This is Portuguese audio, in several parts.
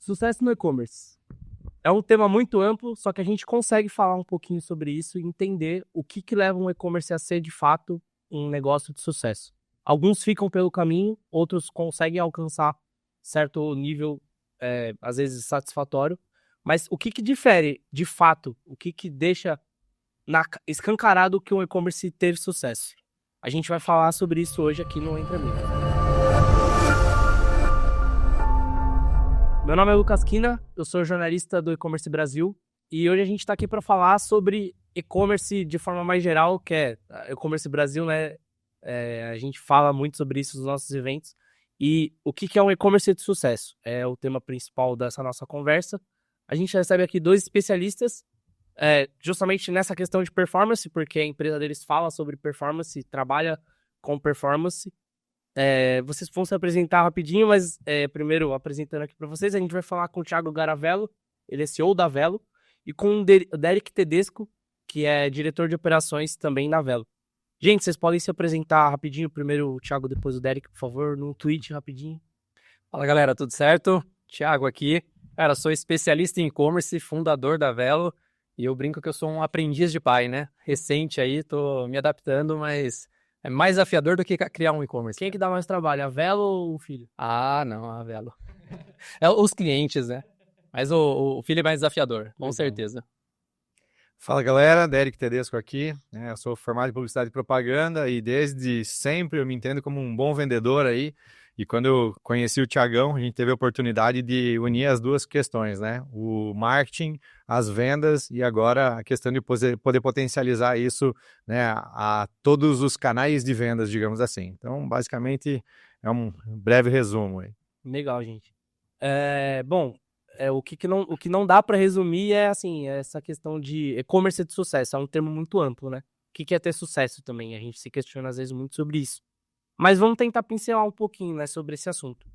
Sucesso no e-commerce. É um tema muito amplo, só que a gente consegue falar um pouquinho sobre isso e entender o que leva um e-commerce a ser, de fato, um negócio de sucesso. Alguns ficam pelo caminho, outros conseguem alcançar certo nível, às vezes satisfatório. Mas o que difere, de fato, o que deixa escancarado que um e-commerce teve sucesso? A gente vai falar sobre isso hoje aqui no Entre Amigos. Meu nome é Lucas Quina, eu sou jornalista do E-Commerce Brasil e hoje a gente está aqui para falar sobre e-commerce de forma mais geral, que é E-Commerce Brasil, né? A gente fala muito sobre isso nos nossos eventos. E o que é um e-commerce de sucesso? É o tema principal dessa nossa conversa. A gente recebe aqui dois especialistas, justamente nessa questão de performance, porque a empresa deles fala sobre performance, trabalha com performance. Vocês vão se apresentar rapidinho, mas primeiro apresentando aqui para vocês, a gente vai falar com o Thiago Garavello, ele é CEO da Velo, e com o Derek Tedesco, que é diretor de operações também na Velo. Gente, vocês podem se apresentar rapidinho, primeiro o Thiago, depois o Derek, por favor, no tweet rapidinho. Fala galera, tudo certo? Thiago aqui. Cara, sou especialista em e-commerce, fundador da Velo, e eu brinco que eu sou um aprendiz de pai, né? Recente aí, tô me adaptando, mas é mais desafiador do que criar um e-commerce. Quem é que dá mais trabalho, a Velo ou o filho? Ah, não, a Velo. Os clientes, né? Mas o filho é mais desafiador, com certeza. Fala galera, Derek Tedesco aqui, eu sou formado em Publicidade e Propaganda e desde sempre eu me entendo como um bom vendedor aí, e quando eu conheci o Thiagão, a gente teve a oportunidade de unir as duas questões, né? O marketing, as vendas e agora a questão de poder potencializar isso, né, a todos os canais de vendas, digamos assim. Então, basicamente, é um breve resumo aí. Legal, gente. Bom, o que não dá para resumir é assim, essa questão de e-commerce de sucesso, é um termo muito amplo, né? O que é ter sucesso também? A gente se questiona às vezes muito sobre isso. Mas vamos tentar pincelar um pouquinho, né, sobre esse assunto.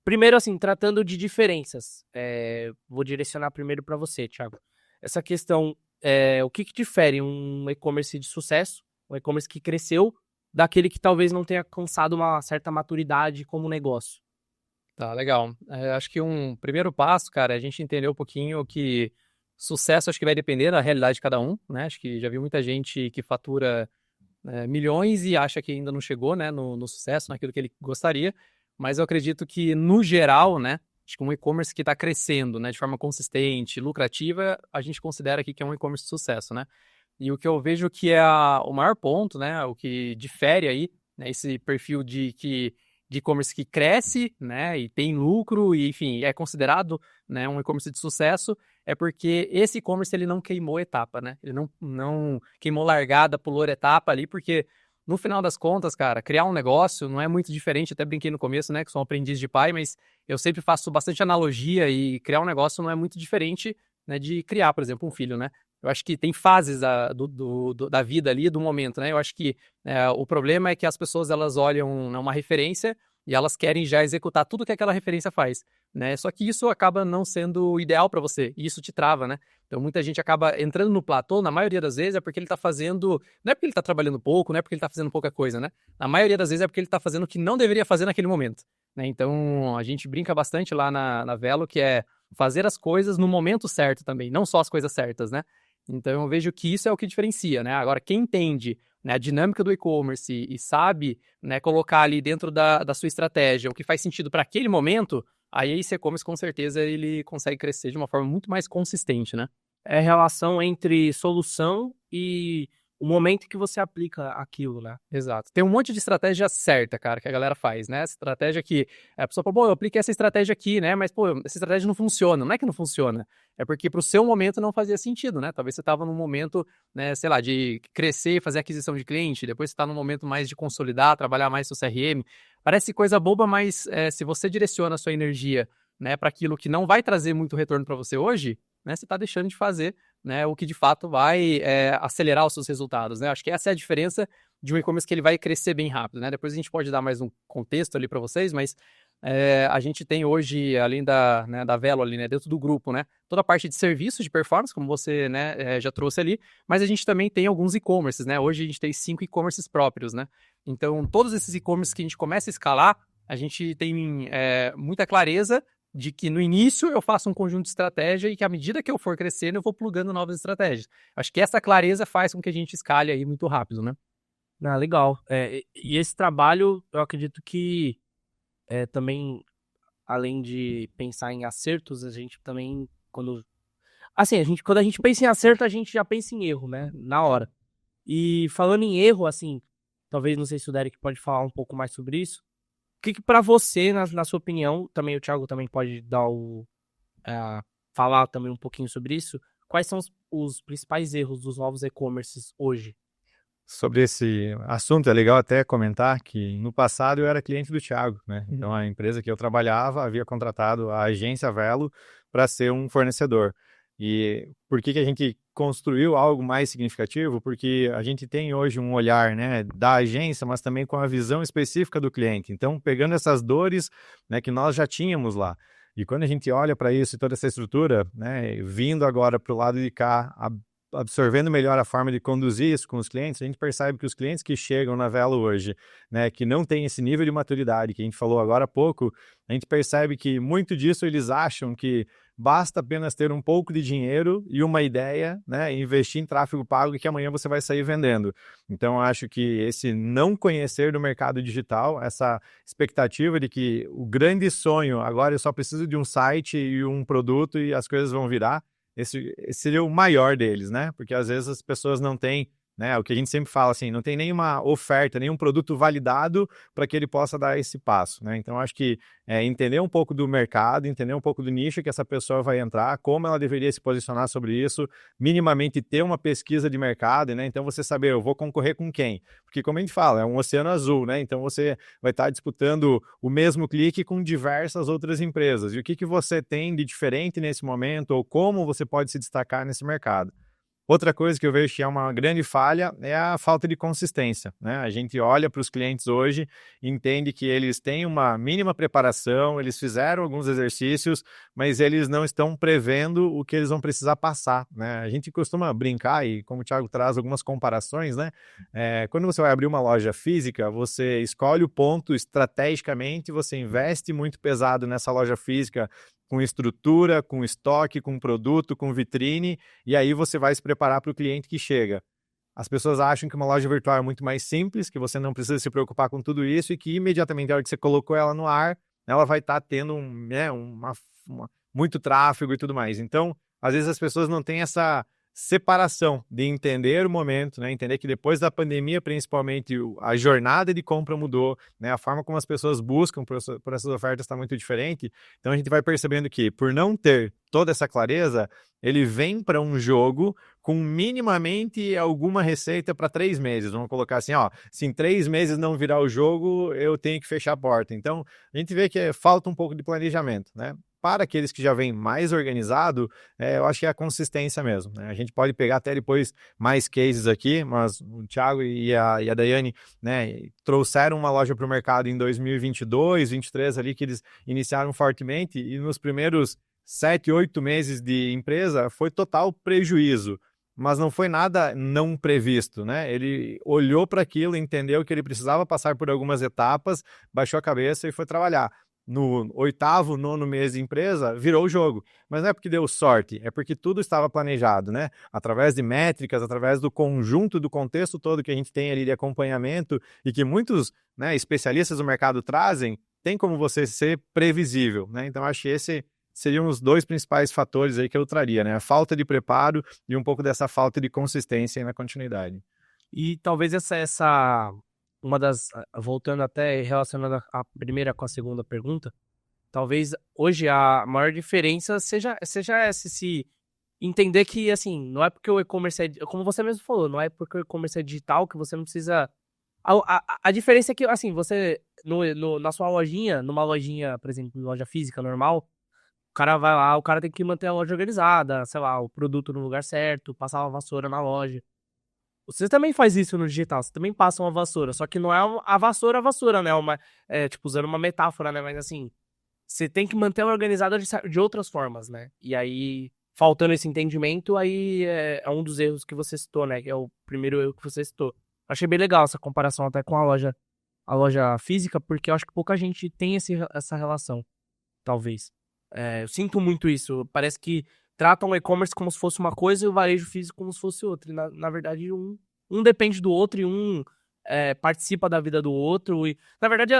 Primeiro, assim, tratando de diferenças, vou direcionar primeiro para você, Thiago. Essa questão, o que difere um e-commerce de sucesso, um e-commerce que cresceu, daquele que talvez não tenha alcançado uma certa maturidade como negócio? Tá, legal. Acho que um primeiro passo, cara, é a gente entender um pouquinho que sucesso acho que vai depender da realidade de cada um, né? Acho que já vi muita gente que fatura milhões e acha que ainda não chegou, né, no sucesso, naquilo que ele gostaria, mas eu acredito que, no geral, né, acho que um e-commerce que está crescendo, né, de forma consistente, lucrativa, a gente considera aqui que é um e-commerce de sucesso, né? E o que eu vejo que é o maior ponto, né, o que difere aí, né, esse perfil de e-commerce que cresce, né, e tem lucro, e enfim, é considerado, né, um e-commerce de sucesso, é porque esse e-commerce ele não queimou etapa, né? Ele não queimou largada, pulou etapa ali, porque no final das contas, cara, criar um negócio não é muito diferente, até brinquei no começo, né, que sou um aprendiz de pai, mas eu sempre faço bastante analogia e criar um negócio não é muito diferente, né, de criar, por exemplo, um filho, né? Eu acho que tem fases da vida ali, do momento, né? Eu acho que o problema é que as pessoas, elas olham uma referência e elas querem já executar tudo que aquela referência faz, né? Só que isso acaba não sendo ideal para você, e isso te trava, né? Então muita gente acaba entrando no platô, na maioria das vezes é porque ele está fazendo, não é porque ele está trabalhando pouco, não é porque ele está fazendo pouca coisa, né? Na maioria das vezes é porque ele está fazendo o que não deveria fazer naquele momento, né? Então a gente brinca bastante lá na Velo, que é fazer as coisas no momento certo também, não só as coisas certas, né? Então eu vejo que isso é o que diferencia, né? Agora, quem entende, né, a dinâmica do e-commerce e sabe, né, colocar ali dentro da sua estratégia o que faz sentido para aquele momento, aí esse e-commerce com certeza ele consegue crescer de uma forma muito mais consistente, né? É a relação entre solução e o momento que você aplica aquilo, né? Exato. Tem um monte de estratégia certa, cara, que a galera faz, né? Essa estratégia que a pessoa fala, pô, eu apliquei essa estratégia aqui, né? Mas, pô, essa estratégia não funciona. Não é que não funciona, é porque pro seu momento não fazia sentido, né? Talvez você tava num momento, né, sei lá, de crescer e fazer aquisição de cliente, depois você tá num momento mais de consolidar, trabalhar mais seu CRM. Parece coisa boba, mas se você direciona a sua energia, né, para aquilo que não vai trazer muito retorno para você hoje, né, você tá deixando de fazer, né, o que de fato vai acelerar os seus resultados, né? Acho que essa é a diferença de um e-commerce que ele vai crescer bem rápido, né? Depois a gente pode dar mais um contexto ali para vocês, mas a gente tem hoje, além da Velo ali, né, dentro do grupo, né, toda a parte de serviços de performance, como você, né, já trouxe ali, mas a gente também tem alguns e-commerces, né? Hoje a gente tem 5 e-commerces próprios, né? Então, todos esses e-commerces que a gente começa a escalar, a gente tem muita clareza de que no início eu faço um conjunto de estratégia e que à medida que eu for crescendo eu vou plugando novas estratégias. Acho que essa clareza faz com que a gente escale aí muito rápido, né? Ah, legal. E esse trabalho, eu acredito que também, além de pensar em acertos, a gente também, quando a gente pensa em acerto, a gente já pensa em erro, né? Na hora. E falando em erro, assim, talvez, não sei se o Derek pode falar um pouco mais sobre isso. O que para você, na sua opinião, também o Thiago também pode falar também um pouquinho sobre isso. Quais são os principais erros dos novos e-commerces hoje? Sobre esse assunto, é legal até comentar que no passado eu era cliente do Thiago, né? Então a empresa que eu trabalhava havia contratado a agência Velo para ser um fornecedor. E por que a gente construiu algo mais significativo? Porque a gente tem hoje um olhar, né, da agência, mas também com a visão específica do cliente. Então, pegando essas dores, né, que nós já tínhamos lá. E quando a gente olha para isso e toda essa estrutura, né, vindo agora para o lado de cá, absorvendo melhor a forma de conduzir isso com os clientes, a gente percebe que os clientes que chegam na Velo hoje, né, que não tem esse nível de maturidade que a gente falou agora há pouco, a gente percebe que muito disso eles acham que basta apenas ter um pouco de dinheiro e uma ideia, né, e investir em tráfego pago e que amanhã você vai sair vendendo. Então, eu acho que esse não conhecer do mercado digital, essa expectativa de que o grande sonho agora eu só preciso de um site e um produto e as coisas vão virar, esse seria o maior deles, né? Porque às vezes as pessoas não têm, né? O que a gente sempre fala assim, não tem nenhuma oferta, nenhum produto validado para que ele possa dar esse passo, né? Então acho que entender um pouco do mercado, entender um pouco do nicho que essa pessoa vai entrar, como ela deveria se posicionar sobre isso, minimamente ter uma pesquisa de mercado, né? Então você saber, eu vou concorrer com quem? Porque como a gente fala, é um oceano azul, né? Então você vai estar disputando o mesmo clique com diversas outras empresas. E o que você tem de diferente nesse momento ou como você pode se destacar nesse mercado? Outra coisa que eu vejo que é uma grande falha é a falta de consistência, né? A gente olha para os clientes hoje, entende que eles têm uma mínima preparação, eles fizeram alguns exercícios, mas eles não estão prevendo o que eles vão precisar passar, né? A gente costuma brincar, e como o Thiago traz algumas comparações, né? Quando você vai abrir uma loja física, você escolhe o ponto estrategicamente, você investe muito pesado nessa loja física, com estrutura, com estoque, com produto, com vitrine, e aí você vai se preparar para o cliente que chega. As pessoas acham que uma loja virtual é muito mais simples, que você não precisa se preocupar com tudo isso e que imediatamente, na hora que você colocou ela no ar, ela vai estar tendo muito tráfego e tudo mais. Então, às vezes as pessoas não têm essa separação de entender o momento, né? Entender que depois da pandemia, principalmente, a jornada de compra mudou, né? A forma como as pessoas buscam por essas ofertas está muito diferente. Então a gente vai percebendo que, por não ter toda essa clareza, ele vem para um jogo com minimamente alguma receita para 3 meses. Vamos colocar assim, ó, se em 3 meses não virar o jogo, eu tenho que fechar a porta. Então a gente vê que falta um pouco de planejamento, né? Para aqueles que já vêm mais organizado, eu acho que é a consistência mesmo, né? A gente pode pegar até depois mais cases aqui, mas o Thiago e a Daiane, né, trouxeram uma loja para o mercado em 2022, 2023 ali, que eles iniciaram fortemente, e nos primeiros 7, 8 meses de empresa foi total prejuízo. Mas não foi nada não previsto, né? Ele olhou para aquilo, entendeu que ele precisava passar por algumas etapas, baixou a cabeça e foi trabalhar. No 8º, 9º mês de empresa, virou o jogo. Mas não é porque deu sorte, é porque tudo estava planejado, né? Através de métricas, através do conjunto, do contexto todo que a gente tem ali de acompanhamento e que muitos, né, especialistas do mercado trazem, tem como você ser previsível, né? Então, acho que esse seriam os 2 principais fatores aí que eu traria, né? A falta de preparo e um pouco dessa falta de consistência aí na continuidade. E talvez voltando até relacionando a primeira com a segunda pergunta, talvez hoje a maior diferença seja essa, se entender que, assim, não é porque o e-commerce como você mesmo falou, não é porque o e-commerce é digital que você não precisa... A diferença é que, assim, você, na sua lojinha, numa lojinha, por exemplo, loja física normal, o cara vai lá, o cara tem que manter a loja organizada, sei lá, o produto no lugar certo, passar uma vassoura na loja. Você também faz isso no digital, você também passa uma vassoura, só que não é a vassoura, né? Tipo, usando uma metáfora, né? Mas assim, você tem que manter ela organizada de outras formas, né? E aí, faltando esse entendimento, aí é um dos erros que você citou, né? Que é o primeiro erro que você citou. Achei bem legal essa comparação até com a loja física, porque eu acho que pouca gente tem essa relação, talvez. Eu sinto muito isso. Parece que tratam o e-commerce como se fosse uma coisa e o varejo físico como se fosse outra. E na verdade, um depende do outro e um participa da vida do outro. E, na verdade,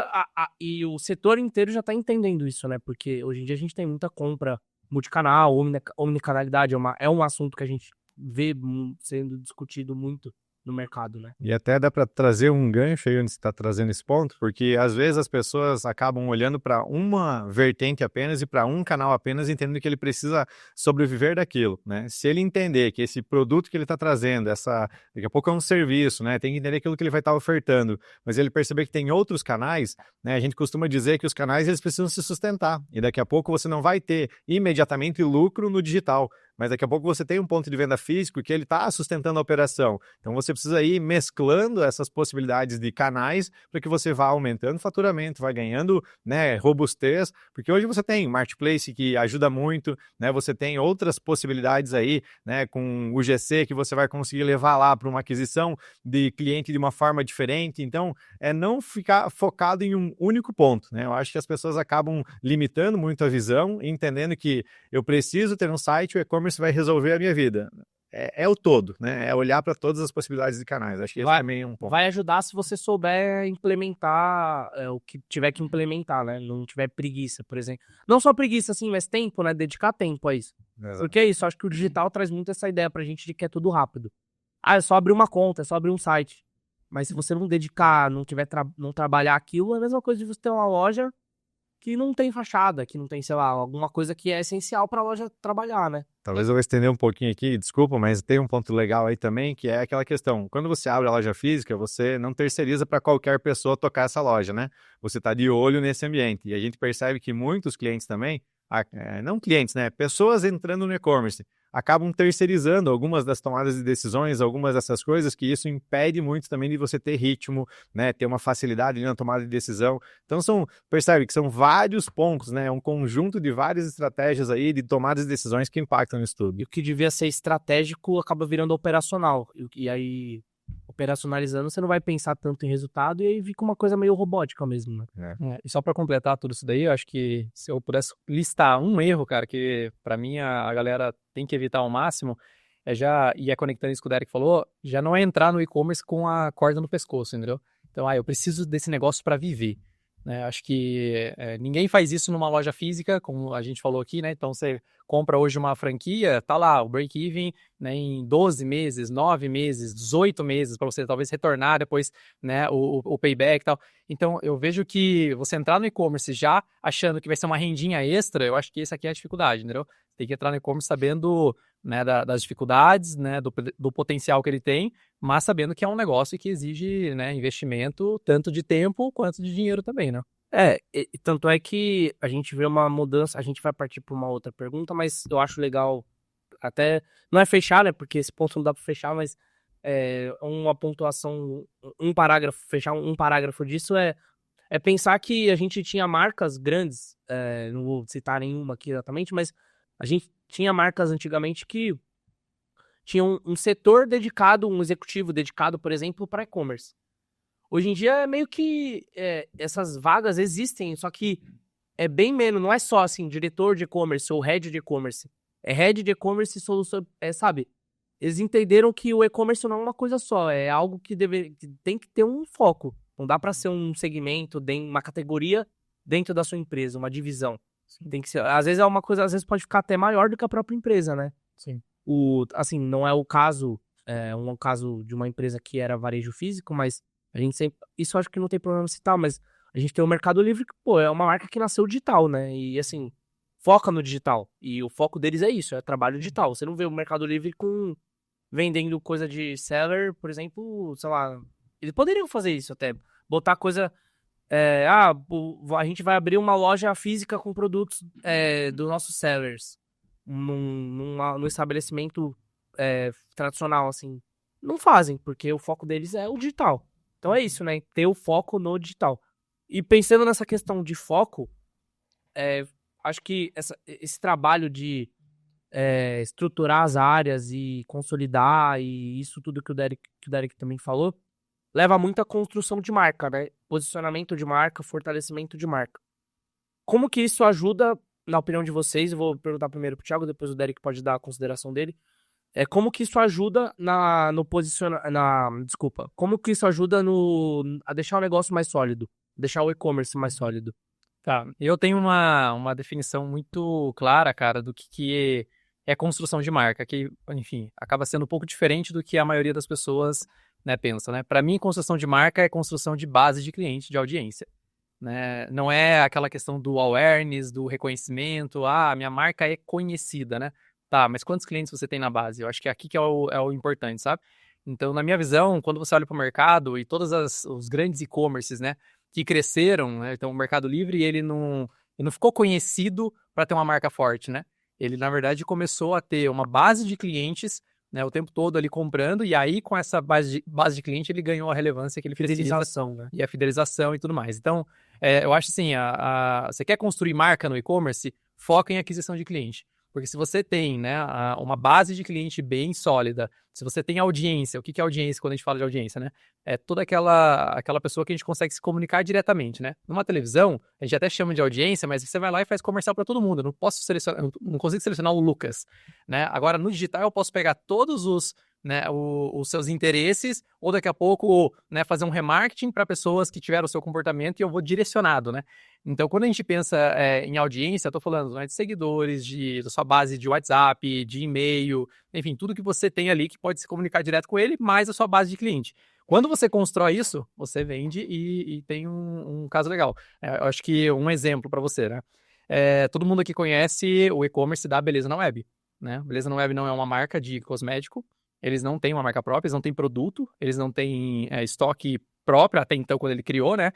e o setor inteiro já tá entendendo isso, né? Porque hoje em dia a gente tem muita compra multicanal, omnicanalidade. É um assunto que a gente vê sendo discutido muito no mercado, né? E até dá para trazer um gancho aí onde você está trazendo esse ponto, porque às vezes as pessoas acabam olhando para uma vertente apenas e para um canal apenas, entendendo que ele precisa sobreviver daquilo, né? Se ele entender que esse produto que ele está trazendo, daqui a pouco é um serviço, né? Tem que entender aquilo que ele vai estar ofertando, mas ele perceber que tem outros canais, né? A gente costuma dizer que os canais eles precisam se sustentar e daqui a pouco você não vai ter imediatamente lucro no digital, mas daqui a pouco você tem um ponto de venda físico que ele está sustentando a operação. Então você precisa ir mesclando essas possibilidades de canais para que você vá aumentando o faturamento, vai ganhando, né, robustez, porque hoje você tem marketplace que ajuda muito, né, você tem outras possibilidades aí, né, com o GC que você vai conseguir levar lá para uma aquisição de cliente de uma forma diferente. Então, não ficar focado em um único ponto, né? Eu acho que as pessoas acabam limitando muito a visão, entendendo que eu preciso ter um site, o e-commerce vai resolver a minha vida. É o todo, né? É olhar para todas as possibilidades de canais. Acho que esse também é um ponto. Vai ajudar se você souber implementar o que tiver que implementar, né? Não tiver preguiça, por exemplo. Não só preguiça, assim, mas tempo, né? Dedicar tempo a isso. Exato. Porque é isso, acho que o digital traz muito essa ideia pra gente de que é tudo rápido. É só abrir uma conta, é só abrir um site. Mas se você não dedicar, não trabalhar aquilo, é a mesma coisa de você ter uma loja que não tem fachada, que não tem, sei lá, alguma coisa que é essencial pra loja trabalhar, né? Talvez eu vou estender um pouquinho aqui, desculpa, mas tem um ponto legal aí também, que é aquela questão. Quando você abre a loja física, você não terceiriza para qualquer pessoa tocar essa loja, né? Você está de olho nesse ambiente. E a gente percebe que muitos clientes também, não clientes, né? Pessoas entrando no e-commerce, acabam terceirizando algumas das tomadas de decisões, algumas dessas coisas, que isso impede muito também de você ter ritmo, né? Ter uma facilidade na tomada de decisão. Então, percebe que são vários pontos, né? Um conjunto de várias estratégias aí de tomadas de decisões que impactam nisso tudo. E o que devia ser estratégico acaba virando operacional. E aí, operacionalizando, você não vai pensar tanto em resultado e aí fica uma coisa meio robótica mesmo, né? E só para completar tudo isso daí, eu acho que se eu pudesse listar um erro, cara, que para mim a galera tem que evitar ao máximo, e conectando isso que o Derek falou, já não é entrar no e-commerce com a corda no pescoço, entendeu? Então, eu preciso desse negócio para viver. Né? Acho que ninguém faz isso numa loja física, como a gente falou aqui, né? Então, você compra hoje uma franquia, tá lá, o break-even, né, em 12 meses, 9 meses, 18 meses, para você talvez retornar depois, né, o payback e tal. Então, eu vejo que você entrar no e-commerce já achando que vai ser uma rendinha extra, eu acho que essa aqui é a dificuldade, entendeu? Tem que entrar no e-commerce sabendo, né, das dificuldades, né, do potencial que ele tem, mas sabendo que é um negócio que exige, né, investimento tanto de tempo quanto de dinheiro também, né? Tanto é que a gente vê uma mudança, a gente vai partir para uma outra pergunta, mas eu acho legal, até, não é fechar, né, porque esse ponto não dá para fechar, mas uma pontuação, fechar um parágrafo disso é pensar que a gente tinha marcas grandes, não vou citar nenhuma aqui exatamente, mas a gente tinha marcas antigamente que tinham um setor dedicado, um executivo dedicado, por exemplo, para e-commerce. Hoje em dia é meio que essas vagas existem, só que é bem menos, não é só assim, diretor de e-commerce ou head de e-commerce. É head de e-commerce e solução, sabe? Eles entenderam que o e-commerce não é uma coisa só, é algo que tem que ter um foco. Não dá para ser um segmento, uma categoria dentro da sua empresa, uma divisão. Tem que ser, às vezes é uma coisa, às vezes pode ficar até maior do que a própria empresa, né? Sim. Assim, não é o caso, um caso de uma empresa que era varejo físico, mas a gente sempre, isso eu acho que não tem problema citar, mas a gente tem o Mercado Livre que, pô, é uma marca que nasceu digital, né? E assim, foca no digital. E o foco deles é isso, é trabalho digital. Você não vê o Mercado Livre vendendo coisa de seller, por exemplo, sei lá. Eles poderiam fazer isso até. Botar coisa. A gente vai abrir uma loja física com produtos dos nossos sellers. No estabelecimento tradicional, assim. Não fazem, porque o foco deles é o digital. Então é isso, né? Ter o foco no digital. E pensando nessa questão de foco, acho que esse trabalho de estruturar as áreas e consolidar, e isso tudo que o Derek também falou, leva muito à construção de marca, né? Posicionamento de marca, fortalecimento de marca. Como que isso ajuda na opinião de vocês, eu vou perguntar primeiro pro Thiago, depois o Derek pode dar a consideração dele. Como que isso ajuda no desculpa, como que isso ajuda a deixar o negócio mais sólido, deixar o e-commerce mais sólido? Tá, eu tenho uma definição muito clara, cara, do que é construção de marca, que, enfim, acaba sendo um pouco diferente do que a maioria das pessoas, né, pensa, né? Para mim, construção de marca é construção de base de cliente, de audiência, né? Não é aquela questão do awareness, do reconhecimento, minha marca é conhecida, né? Tá, mas quantos clientes você tem na base? Eu acho que aqui que é o importante, sabe? Então, na minha visão, quando você olha para o mercado e todos os grandes e-commerces, né, que cresceram, né? Então o Mercado Livre, ele não ficou conhecido para ter uma marca forte, né? Ele, na verdade, começou a ter uma base de clientes, né, o tempo todo ali comprando, e aí com essa base de cliente ele ganhou a relevância que ele precisa. Fidelização, né? E a fidelização e tudo mais. Então, eu acho assim, você quer construir marca no e-commerce, foca em aquisição de cliente. Porque se você tem, né, uma base de cliente bem sólida, se você tem audiência, o que é audiência quando a gente fala de audiência, né? É toda aquela pessoa que a gente consegue se comunicar diretamente, né? Numa televisão, a gente até chama de audiência, mas você vai lá e faz comercial para todo mundo. Eu não consigo selecionar o Lucas, né? Agora, no digital, eu posso pegar todos os seus interesses, ou daqui a pouco, né, fazer um remarketing para pessoas que tiveram o seu comportamento e eu vou direcionado, né? Então, quando a gente pensa em audiência, eu tô falando, né, de seguidores, da sua base de WhatsApp, de e-mail, enfim, tudo que você tem ali que pode se comunicar direto com ele, mais a sua base de cliente. Quando você constrói isso, você vende e tem um caso legal. Eu acho que um exemplo para você, né? Todo mundo aqui conhece o e-commerce da Beleza na Web, né? Beleza na Web não é uma marca de cosmético, eles não têm uma marca própria, eles não têm produto, eles não têm estoque próprio, até então, quando ele criou, né?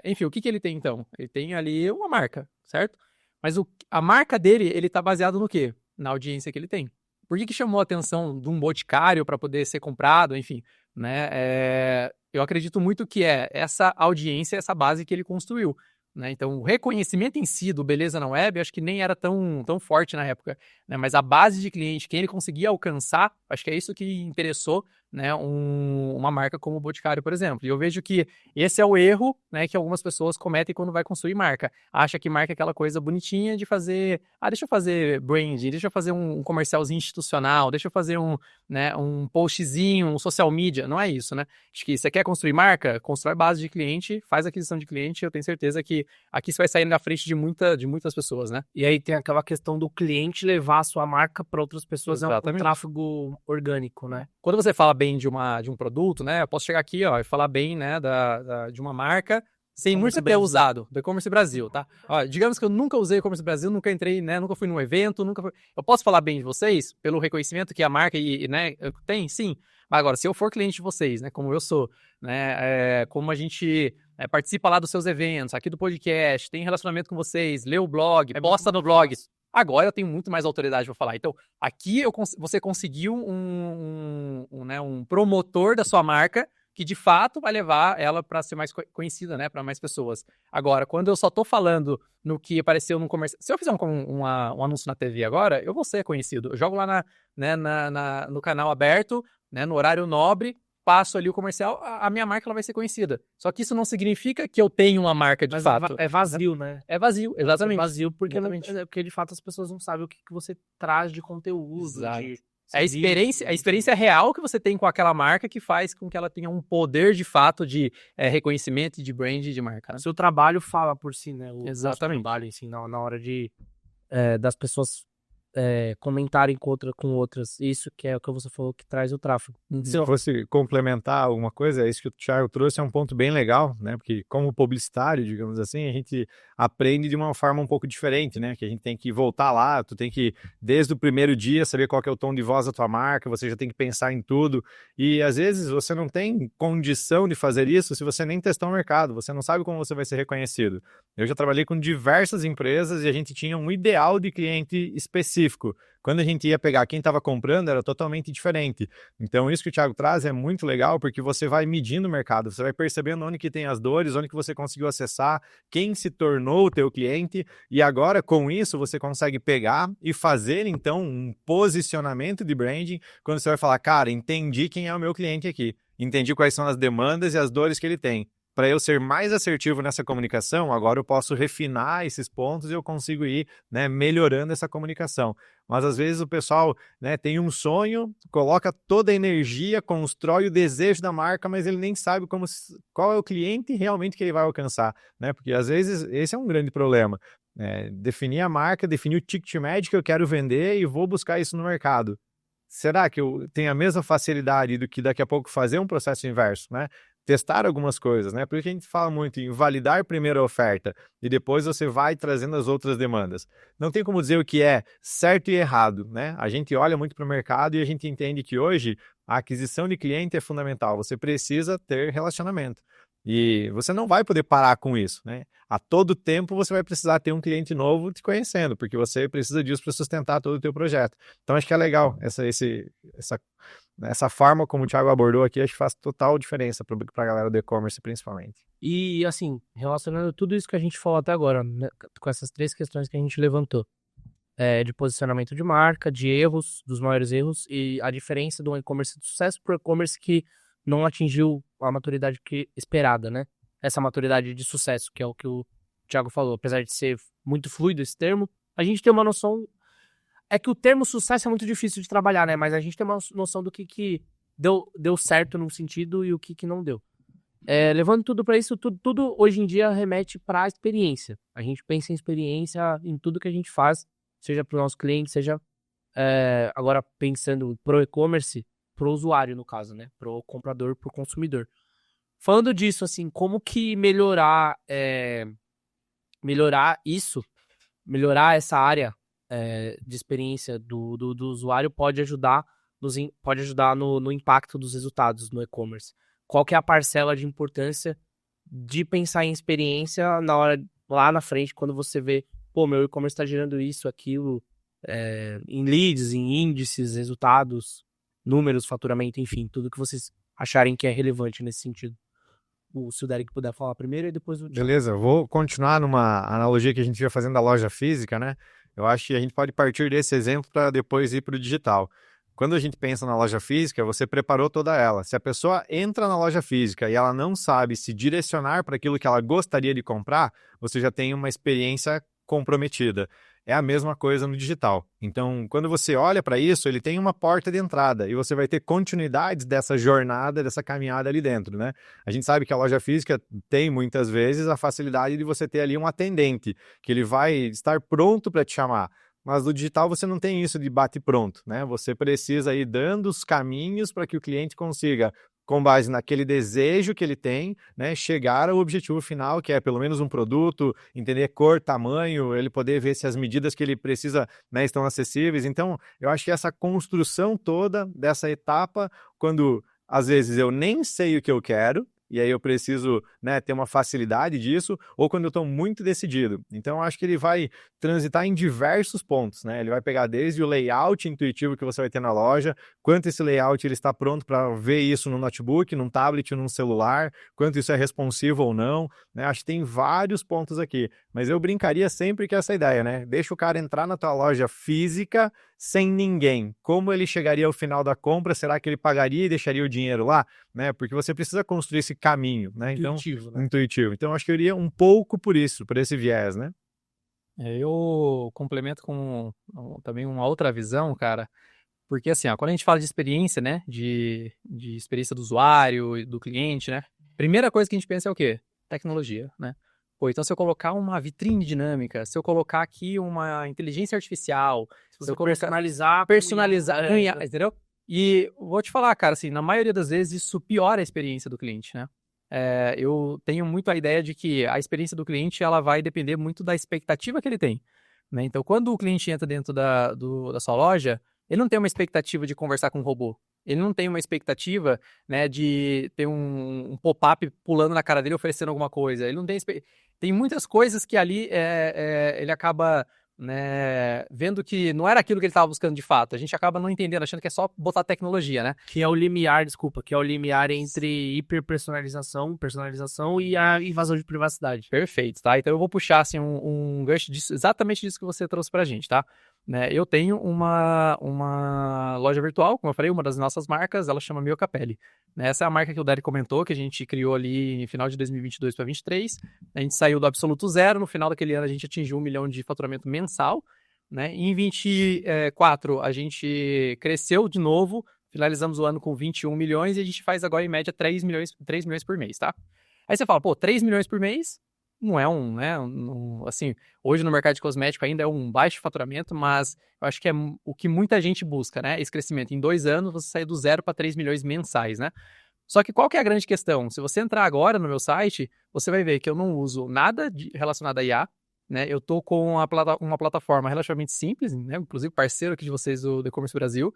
Enfim, o que ele tem, então? Ele tem ali uma marca, certo? Mas a marca dele, ele tá baseado no quê? Na audiência que ele tem. Por que chamou a atenção de um boticário para poder ser comprado, enfim, né? Eu acredito muito que é essa audiência, essa base que ele construiu, né? Então, o reconhecimento em si do Beleza na Web, acho que nem era tão forte na época, né? Mas a base de cliente, quem ele conseguia alcançar, acho que é isso que interessou, né, uma marca como o Boticário, por exemplo. E eu vejo que esse é o erro, né, que algumas pessoas cometem quando vai construir marca. Acha que marca é aquela coisa bonitinha de fazer, deixa eu fazer branding, deixa eu fazer um comercialzinho institucional, deixa eu fazer um postzinho, um social media. Não é isso, né? Acho que você quer construir marca, constrói base de cliente, faz aquisição de cliente, eu tenho certeza que aqui você vai sair na frente de muitas pessoas, né? E aí tem aquela questão do cliente levar a sua marca para outras pessoas, Exatamente. É um tráfego orgânico, né? Quando você fala bem de um produto, né? Eu posso chegar aqui, ó, e falar bem, né, de uma marca sem nunca ter usado, do E-Commerce Brasil, tá? Ó, digamos que eu nunca usei E-Commerce Brasil, nunca entrei, né, nunca fui num evento, Eu posso falar bem de vocês pelo reconhecimento que a marca né, tem? Sim. Mas agora, se eu for cliente de vocês, né, como eu sou, né, como a gente participa lá dos seus eventos, aqui do podcast, tem relacionamento com vocês, lê o blog, posta no blog. Agora eu tenho muito mais autoridade para falar. Então, aqui você conseguiu um promotor da sua marca que, de fato, vai levar ela para ser mais conhecida, né, para mais pessoas. Agora, quando eu só estou falando no que apareceu no comercial... Se eu fizer um anúncio na TV agora, eu vou ser conhecido. Eu jogo lá no canal aberto, né, no horário nobre, passo ali o comercial, a minha marca ela vai ser conhecida. Só que isso não significa que eu tenho uma marca de fato. É vazio, né? É vazio, exatamente. É vazio porque de fato as pessoas não sabem o que você traz de conteúdo. Exato. A experiência real que você tem com aquela marca que faz com que ela tenha um poder de fato de reconhecimento e de brand de marca. Né? Seu trabalho fala por si, né? Exatamente. O trabalho, assim, na hora de das pessoas comentarem com outras. Isso que é o que você falou que traz o tráfego. Se eu fosse complementar alguma coisa, isso que o Thiago trouxe é um ponto bem legal, né? Porque como publicitário, digamos assim, a gente aprende de uma forma um pouco diferente, né? Que a gente tem que voltar lá, tu tem que, desde o primeiro dia, saber qual que é o tom de voz da tua marca, você já tem que pensar em tudo. E às vezes você não tem condição de fazer isso se você nem testou o mercado, você não sabe como você vai ser reconhecido. Eu já trabalhei com diversas empresas e a gente tinha um ideal de cliente específico. Quando a gente ia pegar quem estava comprando, era totalmente diferente. Então, isso que o Thiago traz é muito legal, porque você vai medindo o mercado, você vai percebendo onde que tem as dores, onde que você conseguiu acessar, quem se tornou o teu cliente, e agora, com isso, você consegue pegar e fazer, então, um posicionamento de branding, quando você vai falar, cara, entendi quem é o meu cliente aqui, entendi quais são as demandas e as dores que ele tem. para eu ser mais assertivo nessa comunicação, agora eu posso refinar esses pontos e eu consigo ir, né, melhorando essa comunicação. Mas às vezes o pessoal, né, tem um sonho, coloca toda a energia, constrói o desejo da marca, mas ele nem sabe qual é o cliente realmente que ele vai alcançar, né? Porque às vezes esse é um grande problema. Definir a marca, definir o ticket médio que eu quero vender e vou buscar isso no mercado. Será que eu tenho a mesma facilidade do que daqui a pouco fazer um processo inverso, né? Testar algumas coisas, né? Por isso que a gente fala muito em validar primeiro a oferta e depois você vai trazendo as outras demandas. Não tem como dizer o que é certo e errado, né? A gente olha muito para o mercado e a gente entende que hoje a aquisição de cliente é fundamental. Você precisa ter relacionamento. E você não vai poder parar com isso, né? A todo tempo você vai precisar ter um cliente novo te conhecendo, porque você precisa disso para sustentar todo o teu projeto. Então acho que é legal essa forma como o Thiago abordou aqui, acho que faz total diferença para a galera do e-commerce principalmente. E assim, relacionando tudo isso que a gente falou até agora, né, com essas 3 questões que a gente levantou, de posicionamento de marca, de erros, dos maiores erros, e a diferença do e-commerce de sucesso para o e-commerce que não atingiu a maturidade esperada, né? Essa maturidade de sucesso, que é o que o Thiago falou. Apesar de ser muito fluido esse termo, a gente tem uma noção... É que o termo sucesso é muito difícil de trabalhar, né? Mas a gente tem uma noção do que deu certo num sentido e o que não deu. Levando tudo para isso, tudo hoje em dia remete para a experiência. A gente pensa em experiência em tudo que a gente faz, seja para o nosso cliente, seja agora pensando pro e-commerce, pro usuário no caso, né? Pro comprador, pro consumidor. Falando disso, assim, como que melhorar isso, melhorar essa área de experiência do usuário pode ajudar no impacto dos resultados no e-commerce. Qual que é a parcela de importância de pensar em experiência na hora, lá na frente, quando você vê, pô, meu e-commerce está gerando isso, aquilo, em leads, em índices, resultados, números, faturamento, enfim, tudo que vocês acharem que é relevante nesse sentido. Se o Derek puder falar primeiro e depois o... Beleza, eu vou continuar numa analogia que a gente ia fazendo da loja física, né? Eu acho que a gente pode partir desse exemplo para depois ir para o digital. Quando a gente pensa na loja física, você preparou toda ela. Se a pessoa entra na loja física e ela não sabe se direcionar para aquilo que ela gostaria de comprar, você já tem uma experiência comprometida. É a mesma coisa no digital. Então, quando você olha para isso, ele tem uma porta de entrada e você vai ter continuidades dessa jornada, dessa caminhada ali dentro, né? A gente sabe que a loja física tem muitas vezes a facilidade de você ter ali um atendente, que ele vai estar pronto para te chamar. Mas no digital você não tem isso de bate pronto, né? Você precisa ir dando os caminhos para que o cliente consiga, com base naquele desejo que ele tem, né, chegar ao objetivo final, que é pelo menos um produto, entender cor, tamanho, ele poder ver se as medidas que ele precisa, né, estão acessíveis. Então, eu acho que essa construção toda dessa etapa, quando às vezes eu nem sei o que eu quero, e aí eu preciso, né, ter uma facilidade disso, ou quando eu estou muito decidido. Então, eu acho que ele vai transitar em diversos pontos, né? Ele vai pegar desde o layout intuitivo que você vai ter na loja, quanto esse layout ele está pronto para ver isso no notebook, num tablet, num celular, quanto isso é responsivo ou não, né? Acho que tem vários pontos aqui, mas eu brincaria sempre com essa ideia, né? Deixa o cara entrar na tua loja física sem ninguém. Como ele chegaria ao final da compra? Será que ele pagaria e deixaria o dinheiro lá? Né? Porque você precisa construir esse caminho, né? Então, intuitivo. Então, acho que eu iria um pouco por isso, por esse viés, né? Eu complemento com também uma outra visão, cara, porque assim, ó, quando a gente fala de experiência, né, de experiência do usuário e do cliente, né, primeira coisa que a gente pensa é o quê? Tecnologia, né? Pô, então se eu colocar uma vitrine dinâmica, se eu colocar aqui uma inteligência artificial, se eu colocar... personalizar, entendeu? E vou te falar, cara, assim, na maioria das vezes isso piora a experiência do cliente, né? Eu tenho muito a ideia de que a experiência do cliente ela vai depender muito da expectativa que ele tem, né? Então, quando o cliente entra dentro da sua loja, ele não tem uma expectativa de conversar com um robô. Ele não tem uma expectativa, né, de ter um pop-up pulando na cara dele oferecendo alguma coisa. Ele não tem... Tem muitas coisas que ali ele acaba, né, vendo que não era aquilo que ele estava buscando de fato. A gente acaba não entendendo, achando que é só botar tecnologia, né? Que é o limiar entre hiperpersonalização, personalização e a invasão de privacidade. Perfeito, tá? Então eu vou puxar assim, um gancho exatamente disso que você trouxe pra gente, tá? né? Eu tenho uma loja virtual, como eu falei, uma das nossas marcas, ela chama Mio Capelli. Né? Essa é a marca que o Derek comentou, que a gente criou ali em final de 2022 para 2023. A gente saiu do absoluto zero, no final daquele ano a gente atingiu 1 milhão de faturamento mensal, né? E em 24 a gente cresceu de novo, finalizamos o ano com 21 milhões e a gente faz agora em média 3 milhões por mês, tá? Aí você fala, pô, 3 milhões por mês não é né, assim, hoje no mercado de cosmético ainda é um baixo faturamento, mas eu acho que é o que muita gente busca, né? Esse crescimento. Em 2 anos você sai do 0 para 3 milhões mensais, né? Só que qual que é a grande questão? Se você entrar agora no meu site, você vai ver que eu não uso nada relacionado a IA, né? Eu tô com uma plataforma relativamente simples, né? Inclusive parceiro aqui de vocês do E-Commerce Brasil.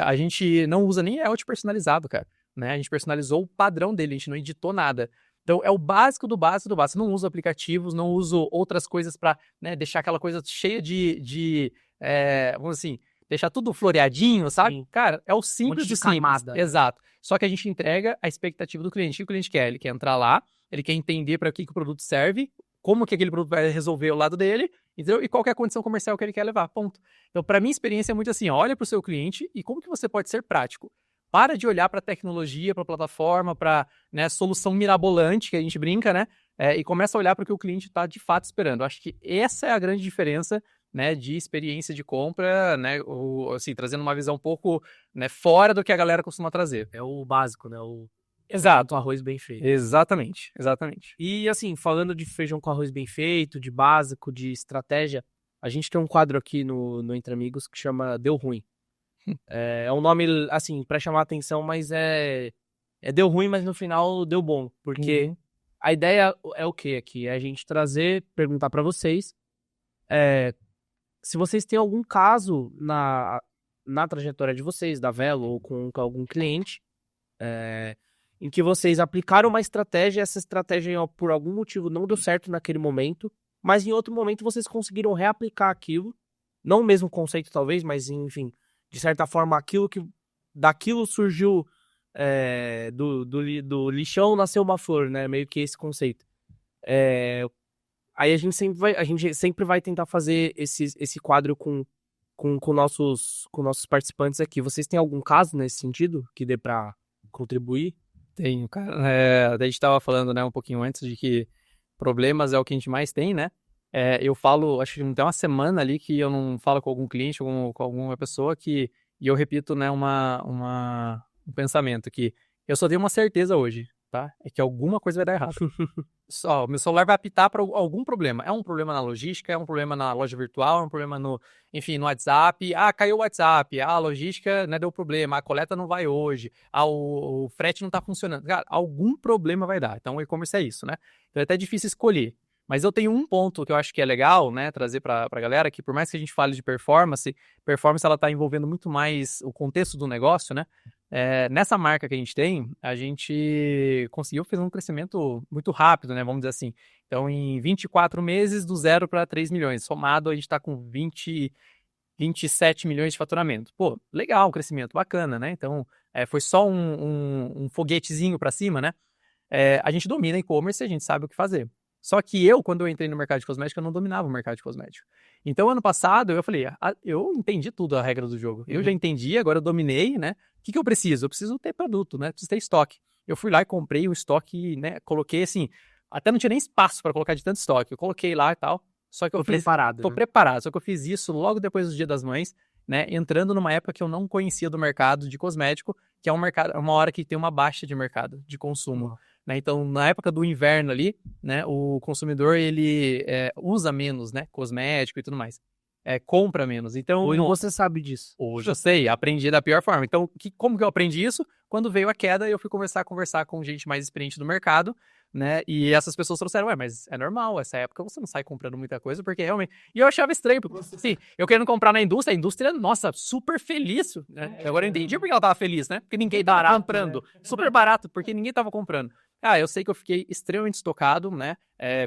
A gente não usa nem layout personalizado, cara, né? A gente personalizou o padrão dele, a gente não editou nada. Então, é o básico do básico do básico. Eu não uso aplicativos, não uso outras coisas para, né, deixar aquela coisa cheia vamos assim, deixar tudo floreadinho, sabe? Sim. Cara, é o simples Monte de do simples. camada, né? Exato. Só que a gente entrega a expectativa do cliente. O que o cliente quer? Ele quer entrar lá, ele quer entender para que o produto serve, como que aquele produto vai resolver o lado dele, entendeu? E qual que é a condição comercial que ele quer levar, ponto. Então, para mim, a experiência é muito assim, olha para o seu cliente e como que você pode ser prático. Para de olhar para a tecnologia, para a plataforma, para, né, solução mirabolante, que a gente brinca, né? E começa a olhar para o que o cliente está de fato esperando. Acho que essa é a grande diferença, né, de experiência de compra, né? Assim, trazendo uma visão um pouco, né, fora do que a galera costuma trazer. É o básico, né? Exato. O arroz bem feito. Exatamente. E assim, falando de feijão com arroz bem feito, de básico, de estratégia, a gente tem um quadro aqui no Entre Amigos que chama Deu Ruim. É um nome, assim, pra chamar a atenção, mas deu ruim, mas no final deu bom. Porque a ideia é o quê aqui? É a gente perguntar pra vocês se vocês têm algum caso na trajetória de vocês, da Velo, ou com algum cliente, em que vocês aplicaram uma estratégia e essa estratégia, por algum motivo, não deu certo naquele momento, mas em outro momento vocês conseguiram reaplicar aquilo, não o mesmo conceito talvez, mas enfim, de certa forma, daquilo surgiu, do lixão nasceu uma flor, né? Meio que esse conceito. Aí a gente sempre vai tentar fazer esse quadro com nossos participantes aqui. Vocês têm algum caso nesse sentido que dê para contribuir? Tenho, cara. A gente estava falando, né, um pouquinho antes de que problemas é o que a gente mais tem, né? Eu falo, acho que não tem uma semana ali que eu não falo com algum cliente, com alguma pessoa e eu repito, né, um pensamento que eu só tenho uma certeza hoje, tá? É que alguma coisa vai dar errado. O meu celular vai apitar para algum problema. É um problema na logística, é um problema na loja virtual, é um problema no WhatsApp. Ah, caiu o WhatsApp. Ah, a logística, né, deu problema. A coleta não vai hoje. Ah, o frete não tá funcionando. Cara, algum problema vai dar. Então, o e-commerce é isso, né? Então, é até difícil escolher. Mas eu tenho um ponto que eu acho que é legal, né, trazer para a galera, que por mais que a gente fale de performance ela está envolvendo muito mais o contexto do negócio, né? Nessa marca que a gente tem, a gente conseguiu fazer um crescimento muito rápido, né, vamos dizer assim. Então, em 24 meses, do 0 para 3 milhões. Somado, a gente está com 27 milhões de faturamento. Pô, legal, crescimento bacana, né? Então, foi só um foguetezinho para cima, né? A gente domina e-commerce e a gente sabe o que fazer. Só que quando eu entrei no mercado de cosmética, eu não dominava o mercado de cosmético. Então, ano passado, eu falei, eu entendi tudo a regra do jogo. Eu já entendi, agora eu dominei, né? O que eu preciso? Eu preciso ter produto, né? Preciso ter estoque. Eu fui lá e comprei o estoque, né? Coloquei assim, até não tinha nem espaço para colocar de tanto estoque. Eu coloquei lá e tal. Só que eu Tô preparado. Só que eu fiz isso logo depois do Dia das Mães, né? Entrando numa época que eu não conhecia do mercado de cosmético, que é uma hora que tem uma baixa de mercado de consumo. Né? Então, na época do inverno ali, né, o consumidor ele usa menos, né, cosmético e tudo mais. Compra menos. Então, Hoje você sabe disso. Hoje eu sei, aprendi da pior forma. Então, como que eu aprendi isso? Quando veio a queda, eu fui conversar com gente mais experiente do mercado, né? E essas pessoas trouxeram, mas é normal, essa época você não sai comprando muita coisa, porque realmente... E eu achava estranho, porque assim, eu querendo comprar na indústria, a indústria, nossa, super feliz, né? Agora eu entendi porque ela tava feliz, né? Porque ninguém tava comprando. Né? Super barato, porque ninguém tava comprando. Eu sei que eu fiquei extremamente estocado, né?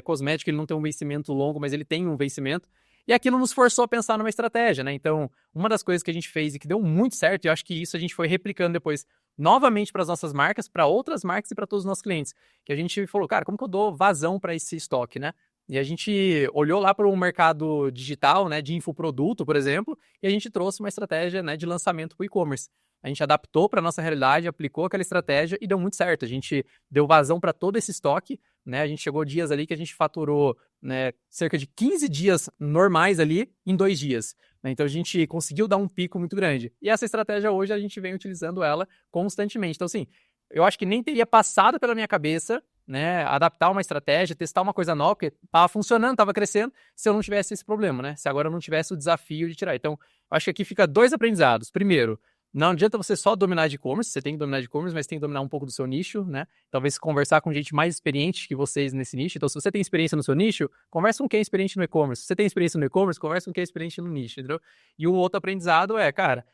Cosmético, ele não tem um vencimento longo, mas ele tem um vencimento. E aquilo nos forçou a pensar numa estratégia, né? Então, uma das coisas que a gente fez e que deu muito certo, e eu acho que isso a gente foi replicando depois novamente para as nossas marcas, para outras marcas e para todos os nossos clientes, que a gente falou, cara, como que eu dou vazão para esse estoque, né? E a gente olhou lá para o mercado digital, né, de infoproduto, por exemplo, e a gente trouxe uma estratégia, né, de lançamento para o e-commerce. A gente adaptou para a nossa realidade, aplicou aquela estratégia e deu muito certo. A gente deu vazão para todo esse estoque, né? A gente chegou dias ali que a gente faturou, né, cerca de 15 dias normais ali em 2 dias. Né? Então a gente conseguiu dar um pico muito grande. E essa estratégia hoje a gente vem utilizando ela constantemente. Então assim, eu acho que nem teria passado pela minha cabeça, né, adaptar uma estratégia, testar uma coisa nova, porque estava funcionando, estava crescendo, se eu não tivesse esse problema, né? Se agora eu não tivesse o desafio de tirar. Então, eu acho que aqui fica 2 aprendizados. Primeiro, não adianta você só dominar de e-commerce, você tem que dominar de e-commerce, mas tem que dominar um pouco do seu nicho, né? Talvez conversar com gente mais experiente que vocês nesse nicho. Então, se você tem experiência no seu nicho, conversa com quem é experiente no e-commerce. Se você tem experiência no e-commerce, conversa com quem é experiente no nicho, entendeu? E o outro aprendizado é, cara,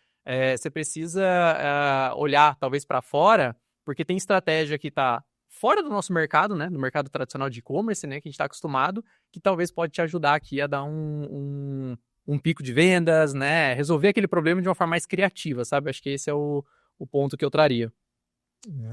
você precisa olhar talvez para fora, porque tem estratégia que está fora do nosso mercado, né? No mercado tradicional de e-commerce, né? Que a gente está acostumado, que talvez pode te ajudar aqui a dar um pico de vendas, né? Resolver aquele problema de uma forma mais criativa, sabe? Acho que esse é o ponto que eu traria.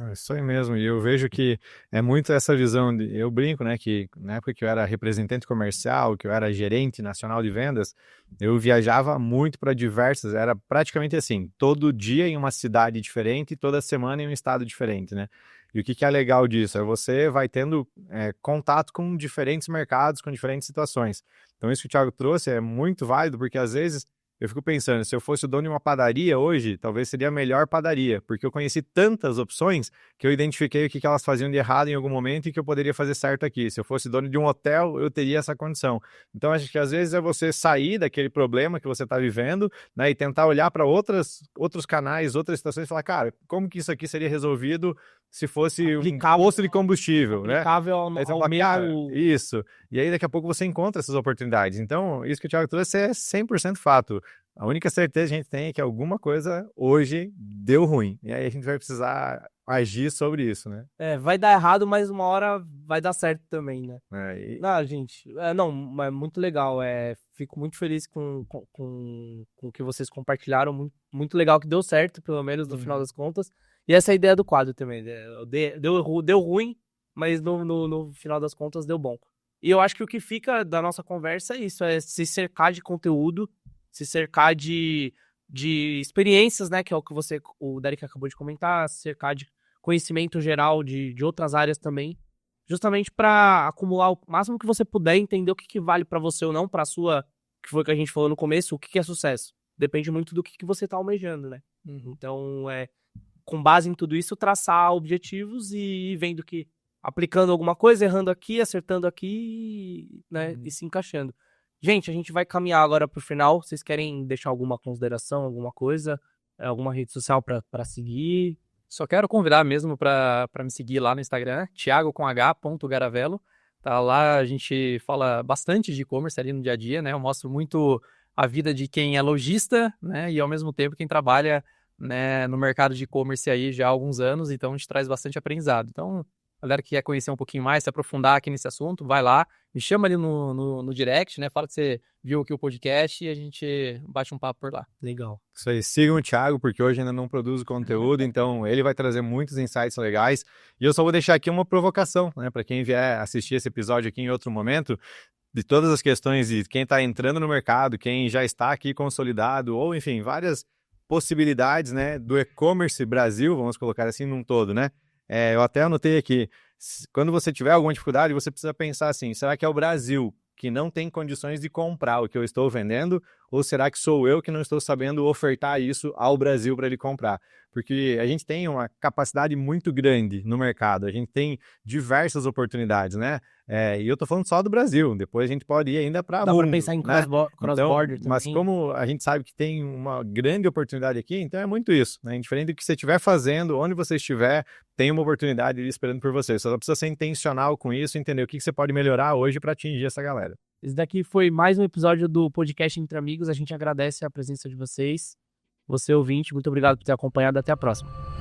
É isso aí mesmo, e eu vejo que é muito essa visão, eu brinco, né, que na época que eu era representante comercial, que eu era gerente nacional de vendas, eu viajava muito para diversas, era praticamente assim, todo dia em uma cidade diferente, toda semana em um estado diferente, né? E o que é legal disso? É você vai tendo contato com diferentes mercados, com diferentes situações. Então isso que o Thiago trouxe é muito válido, porque às vezes eu fico pensando, se eu fosse o dono de uma padaria hoje, talvez seria a melhor padaria, porque eu conheci tantas opções que eu identifiquei o que elas faziam de errado em algum momento e que eu poderia fazer certo aqui. Se eu fosse dono de um hotel, eu teria essa condição. Então, acho que às vezes é você sair daquele problema que você está vivendo, né, e tentar olhar para outros canais, outras situações e falar, cara, como que isso aqui seria resolvido se fosse um posto de combustível, né? Aplicável ao mesmo... Isso. E aí, daqui a pouco, você encontra essas oportunidades. Então, isso que o Thiago trouxe é 100% fato. A única certeza que a gente tem é que alguma coisa hoje deu ruim. E aí a gente vai precisar agir sobre isso, né? Vai dar errado, mas uma hora vai dar certo também, né? Não, gente, não, é muito legal. Fico muito feliz com o que vocês compartilharam. Muito, muito legal que deu certo, pelo menos no final das contas. E essa é a ideia do quadro também. Deu ruim, mas no final das contas deu bom. E eu acho que o que fica da nossa conversa é isso, é se cercar de conteúdo, se cercar de experiências, né, que é o que o Derek acabou de comentar, se cercar de conhecimento geral de outras áreas também, justamente para acumular o máximo que você puder, entender o que vale para você ou não, para sua, que foi o que a gente falou no começo, o que é sucesso. Depende muito do que você tá almejando, né? Então, com base em tudo isso, traçar objetivos e ir vendo que aplicando alguma coisa, errando aqui, acertando aqui, né, e se encaixando. Gente, a gente vai caminhar agora pro final. Vocês querem deixar alguma consideração, alguma coisa? Alguma rede social para seguir? Só quero convidar mesmo para me seguir lá no Instagram, thiago.garavelo. Tá lá, a gente fala bastante de e-commerce ali no dia a dia, né? Eu mostro muito a vida de quem é lojista, né? E ao mesmo tempo quem trabalha, né, no mercado de e-commerce aí já há alguns anos, então a gente traz bastante aprendizado. Então, galera que quer conhecer um pouquinho mais, se aprofundar aqui nesse assunto, vai lá, me chama ali no direct, né? Fala que você viu aqui o podcast e a gente bate um papo por lá. Legal. Isso aí, sigam o Thiago, porque hoje ainda não produzo conteúdo, então ele vai trazer muitos insights legais. E eu só vou deixar aqui uma provocação, né? Para quem vier assistir esse episódio aqui em outro momento, de todas as questões de quem está entrando no mercado, quem já está aqui consolidado, ou enfim, várias possibilidades, né? Do e-commerce Brasil, vamos colocar assim num todo, né? Eu até anotei aqui, quando você tiver alguma dificuldade, você precisa pensar assim, será que é o Brasil que não tem condições de comprar o que eu estou vendendo, ou será que sou eu que não estou sabendo ofertar isso ao Brasil para ele comprar? Porque a gente tem uma capacidade muito grande no mercado, a gente tem diversas oportunidades, né? E eu tô falando só do Brasil, depois a gente pode ir ainda para o mundo. Dá para pensar em cross-border também. Mas como a gente sabe que tem uma grande oportunidade aqui, então é muito isso, né? Indiferente do que você estiver fazendo, onde você estiver, tem uma oportunidade ali esperando por você. Você só precisa ser intencional com isso, entender o que você pode melhorar hoje para atingir essa galera. Esse daqui foi mais um episódio do podcast Entre Amigos. A gente agradece a presença de vocês. Você ouvinte, muito obrigado por ter acompanhado. Até a próxima.